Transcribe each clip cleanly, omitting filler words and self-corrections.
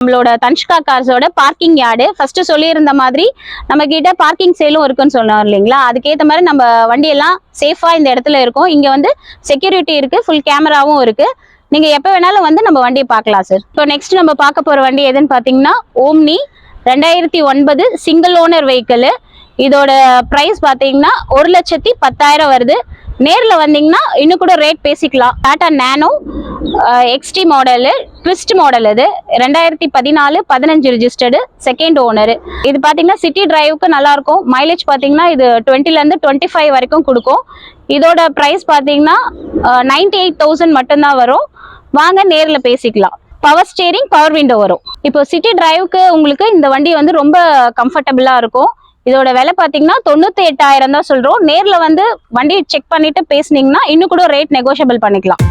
நம்மளோட தன்ஷ்கா கார்ஸோட parking yard first சொல்லியிருந்த மாதிரி நம்ம கிட்ட பார்க்கிங் சேலும் இருக்குன்னு சொன்னோம் இல்லைங்களா. அதுக்கேற்ற மாதிரி நம்ம வண்டியெல்லாம் சேஃபா இந்த இடத்துல இருக்கும். இங்க வந்து செக்யூரிட்டி இருக்கு, ஃபுல் கேமராவும் இருக்கு. நீங்க எப்ப வேணாலும் வந்து நம்ம வண்டியை பார்க்கலாம் சார். இப்போ நெக்ஸ்ட் நம்ம பார்க்க போற வண்டி எதுன்னு பாத்தீங்கன்னா ஓம்னி 2009 சிங்கிள் ஓனர் வெஹிக்கிள். இதோட பிரைஸ் பாத்தீங்கன்னா 1,10,000 வருது. நேர்ல வந்தீங்கன்னா இன்னும் கூட ரேட் பேசிக்கலாம். Tata nano XT model, twist model. இது 2014-15 ரிஜிஸ்டர்டு, செகண்ட் ஓனர். இது பாத்தீங்கன்னா சிட்டி டிரைவுக்கு நல்லா இருக்கும். மைலேஜ் பாத்தீங்கன்னா இது 20ல 25 வரைக்கும் கொடுக்கும். இதோட பிரைஸ் பாத்தீங்கன்னா 98,000 மட்டும்தான் வரும். வாங்க நேர்ல பேசிக்கலாம். பவர் ஸ்டீரிங், பவர் விண்டோ வரும். இப்போ சிட்டி டிரைவுக்கு உங்களுக்கு இந்த வண்டி வந்து ரொம்ப கம்ஃபர்டபுளா இருக்கும். இதோட விலை பாத்தீங்கன்னா 98,000 தான் சொல்றோம். நேர்ல வந்து வண்டி செக் பண்ணிட்டு பேசுனீங்கன்னா இன்னும் கூட ரேட் நெகோஷியபிள் பண்ணிக்கலாம்.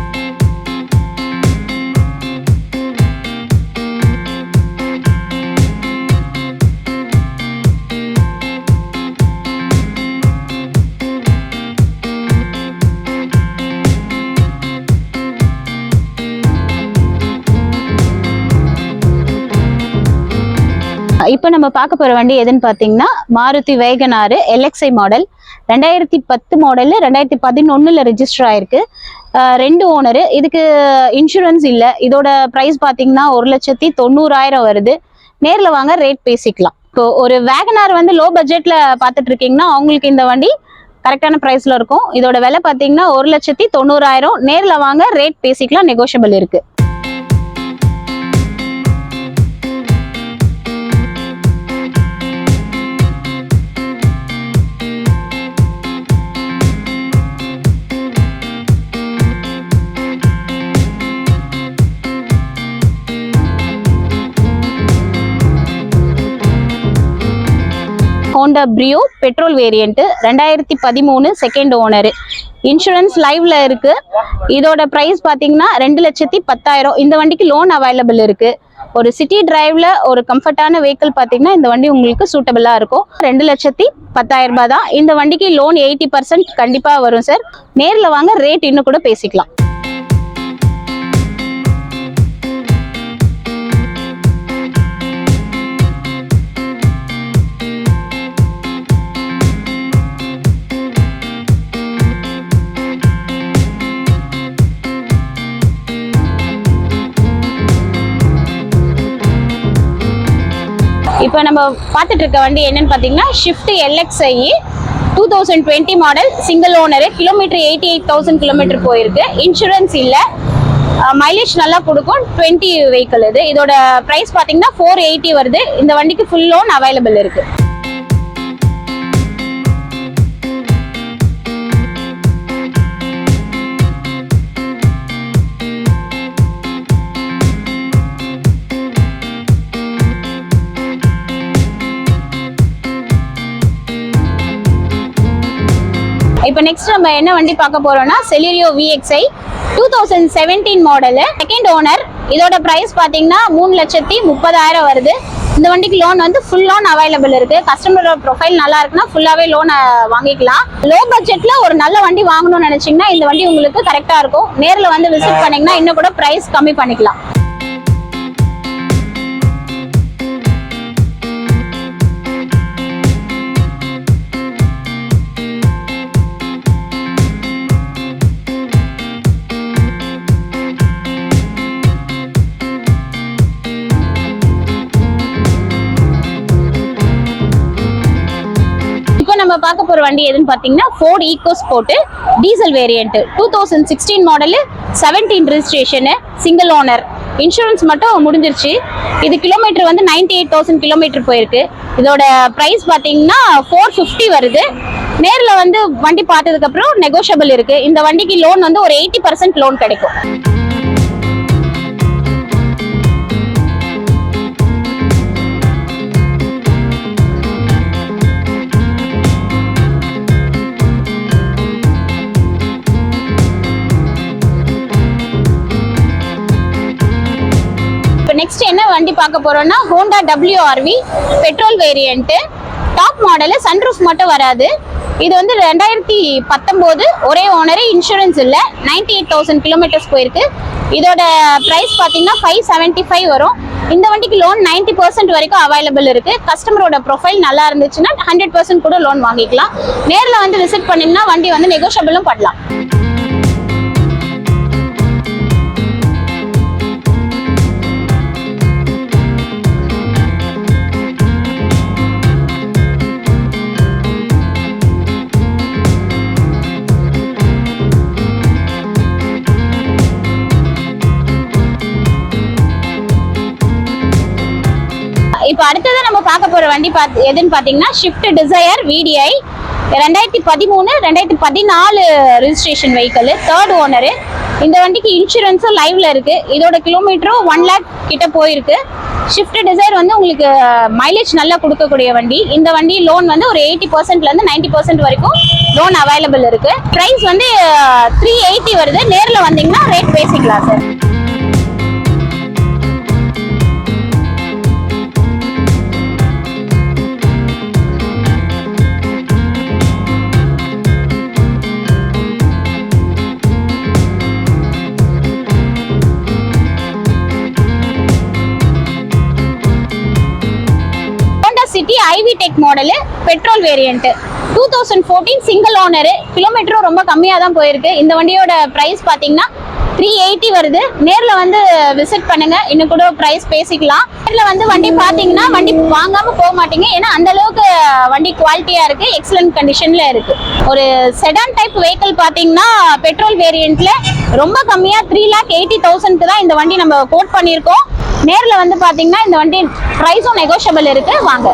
இப்போ நம்ம பார்க்க போற வண்டி எதுன்னு பாத்தீங்கன்னா Maruti Wagon R LXI model. 2010 model, 2011ல ரெஜிஸ்டர் ஆயிருக்கு. 2 ஓனர். இதுக்கு இன்சூரன்ஸ் இல்ல. இதோட பிரைஸ் பாத்தீங்கன்னா 1,90,000 வருது. நேர்ல வாங்க ரேட் பேசிக்கலாம். இப்போ ஒரு வேகனார் வந்து லோ பட்ஜெட்ல பாத்துட்டு இருக்கீங்கன்னா அவங்களுக்கு இந்த வண்டி கரெக்டான பிரைஸ்ல இருக்கும். இதோட விலை பாத்தீங்கன்னா 1,90,000. நேர்ல வாங்க ரேட் பேசிக்கலாம், நெகோஷியபிள் இருக்கு. Honda Brio petrol variant, 2013 second owner. Insurance லைவ்ல இருக்கு. இதோட பிரைஸ் பாத்தீங்கன்னா 2,10,000. இந்த வண்டிக்கு லோன் அவைலபிள் இருக்கு. ஒரு சிட்டி டிரைவ்ல ஒரு கம்ஃபர்டான வெஹிக்கிள் பாத்தீங்கன்னா இந்த வண்டி உங்களுக்கு சூட்டபிளா இருக்கும். 2,10,000 ரூபாய் தான். இந்த வண்டிக்கு லோன் 80% கண்டிப்பா வரும் சார். நேர்ல வாங்க ரேட் இன்னும் கூட பேசிக்கலாம். இப்போ நம்ம பார்த்துட்டு இருக்க வண்டி என்னன்னு பார்த்தீங்கன்னா shift LXI 2020 model, single owner. Kilometre 88,000 kilometre போயிருக்கு. இன்சூரன்ஸ் இல்லை. மைலேஜ் நல்லா கொடுக்கும். 20 வெஹிக்கிள் இது. இதோட ப்ரைஸ் பார்த்தீங்கன்னா 480 வருது. இந்த வண்டிக்கு ஃபுல் லோன் அவைலபிள் இருக்கு. இப்போ நெக்ஸ்ட் நம்ம என்ன வண்டி பார்க்க போறோம்னா Celerio VXI 2017 model, second owner. இதோட பிரைஸ் பாத்தீங்கன்னா 3,30,000 வருது. இந்த வண்டிக்கு லோன் வந்து ஃபுல் லோன் அவைலபிள் இருக்கு. கஸ்டமரோட ப்ரொஃபைல் நல்லா இருக்குன்னா ஃபுல்லாவே லோன் வாங்கிக்கலாம். லோ பட்ஜெட்ல ஒரு நல்ல வண்டி வாங்கணும்னு நினைச்சீங்கன்னா இந்த வண்டி உங்களுக்கு கரெக்டா இருக்கும். நேர்ல வந்து விசிட் பண்ணீங்கன்னா இன்னும் கூட பிரைஸ் கம்மி பண்ணிக்கலாம். நம்ம பார்க்க போற வண்டி எதுன்னு பாத்தீங்கன்னா Ford EcoSport diesel variant, 2016 model, 17 registration, single owner. Insurance மட்டும் முடிஞ்சிருச்சு. இது கிலோமீட்டர் வந்து 98,000 கிலோமீட்டர் போயிருக்கு. இதோட பிரைஸ் பாத்தீங்கன்னா 450 வருது. நேர்ல வந்து வண்டி பார்த்ததுக்கு அப்புறம் நெகோஷியபிள் இருக்கு. இந்த வண்டிக்கு லோன் வந்து ஒரு 80% லோன் கிடைக்கும். நெக்ஸ்ட் என்ன வண்டி பார்க்க போறோம்னா Honda WRV petrol variant, top model, sunroof மட்டும் வராது. இது வந்து 2019 ஒரே ஓனர், இன்சூரன்ஸ் இல்லை, 98,000 கிலோமீட்டர்ஸ் போயிருக்கு. இதோட ப்ரைஸ் பார்த்தீங்கன்னா 575 வரும். இந்த வண்டிக்கு லோன் 90% வரைக்கும் அவைலபிள் இருக்கு. கஸ்டமரோட ப்ரொஃபைல் நல்லா இருந்துச்சுன்னா 100% கூட லோன் வாங்கிக்கலாம். நேரில் வந்து விசிட் பண்ணிங்கன்னா வண்டி வந்து நெகோஷியபிளும் பண்ணலாம். இப்போ அடுத்தது நம்ம பார்க்க போற வண்டி எதுன்னு பாத்தீங்கன்னா Swift Dzire VDI 2013 2014 registration vehicle, 3rd owner. இந்த வண்டிக்கு இன்சூரன்ஸும் லைவ்ல இருக்கு. இதோட கிலோமீட்டரும் 1 lakh கிட்ட போயிருக்கு. ஷிஃப்ட் டிசைர் வந்து உங்களுக்கு மைலேஜ் நல்லா கொடுக்கக்கூடிய வண்டி. இந்த வண்டி லோன் வந்து ஒரு 80%ல இருந்து 90% வரைக்கும் லோன் அவைலபிள் இருக்கு. பிரைஸ் வந்து 380 வருது. நேரில் வந்தீங்கன்னா ரேட் பேசிக்கலாம் sir. City i VTEC model, petrol variant, 2014 single owner. கிலோமீட்டரும் ரொம்ப கம்மியாக தான் போயிருக்கு. இந்த வண்டியோட ப்ரைஸ் பார்த்தீங்கன்னா 380 வருது. நேரில் வந்து விசிட் பண்ணுங்க, இன்னும் கூட ப்ரைஸ் பேசிக்கலாம். நேரில் வந்து வண்டி பார்த்தீங்கன்னா வண்டி வாங்காம போக மாட்டீங்க. ஏன்னா அந்த அளவுக்கு வண்டி குவாலிட்டியா இருக்கு, எக்ஸலன்ட் கண்டிஷன்ல இருக்கு. ஒரு செடான் டைப் வெஹிக்கிள் பார்த்தீங்கன்னா பெட்ரோல் வேரியன்ட்ல ரொம்ப கம்மியா 3,80,000 தான் இந்த வண்டி நம்ம கோட் பண்ணியிருக்கோம். நேரில் வந்து பார்த்தீங்கன்னா இந்த வண்டி ப்ரைஸும் நெகோஷியபிள் இருக்கு. வாங்க.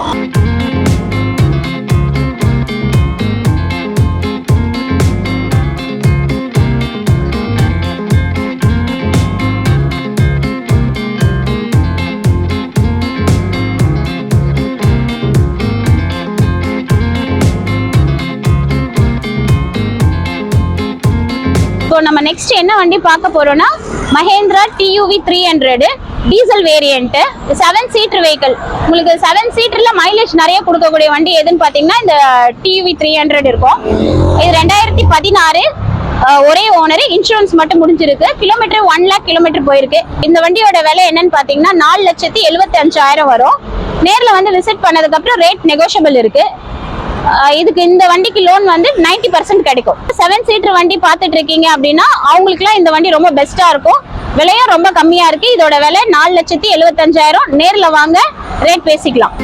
நம்ம நெக்ஸ்ட் என்ன வண்டி பார்க்க போறோம்னா Mahindra TUV 300 diesel variant, 7 seater vehicle. உங்களுக்கு 7 சீட்டர்ல மைலேஜ் நிறைய கொடுக்கக்கூடிய வண்டி எதுன்னு பாத்தீங்கன்னா இந்த TUV 300 இருக்கும். இது 2016 ஒரே ஓனர், இன்சூரன்ஸ் மட்டும் முடிஞ்சிருக்கு. கிலோமீட்டர் 1 lakh கிலோமீட்டர் போயிருக்கு. இந்த வண்டியோட விலை என்னன்னு பாத்தீங்கன்னா 4,75,000 வரும். நேரில் வந்து விசிட் பண்ணதுக்கு அப்புறம் ரேட் நெகோஷியபிள் இருக்கு. இதுக்கு இந்த வண்டிக்கு லோன் வந்து 90% கிடைக்கும். 7 சீட்டர் வண்டி பார்த்துட்டு இருக்கீங்க அப்படின்னா அவங்களுக்குலாம் இந்த வண்டி ரொம்ப பெஸ்டா இருக்கும். விலையும் ரொம்ப கம்மியா இருக்கு. இதோட விலை 4,75,000. நேரில் வாங்க, ரேட் பேசிக்கலாம்.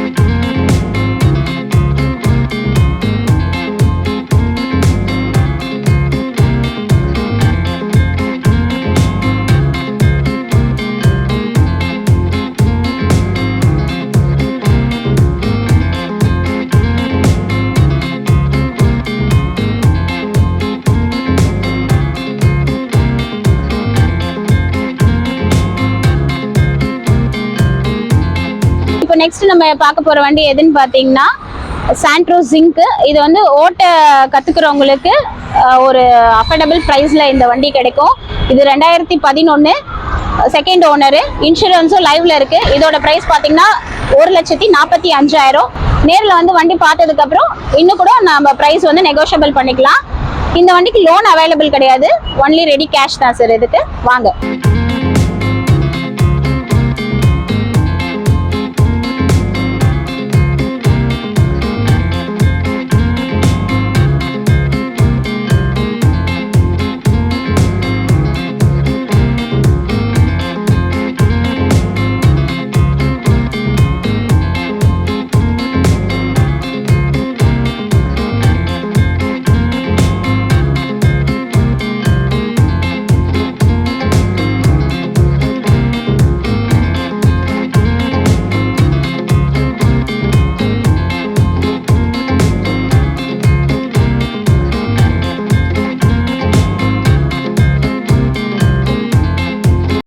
நெக்ஸ்ட் நம்ம பார்க்க போற வண்டி எதுன்னு பாத்தீங்கன்னா சாண்ட்ரோ ஜிங்க். இது வந்து ஓட்ட கத்துக்கிறவங்களுக்கு ஒரு அஃபோர்டபுள் பிரைஸ்ல இந்த வண்டி கிடைக்கும். இது 2011 செகண்ட் ஓனர், இன்சூரன்ஸும் லைவ்ல இருக்கு. இதோட பிரைஸ் பாத்தீங்கன்னா 1,45,000. நேரில் வந்து வண்டி பார்த்ததுக்கு அப்புறம் இன்னும் கூட நம்ம பிரைஸ் வந்து நெகோஷியபிள் பண்ணிக்கலாம். இந்த வண்டிக்கு லோன் அவைலபிள் கிடையாது, ஒன்லி ரெடி கேஷ் தான் சார். இதுக்கு வாங்க.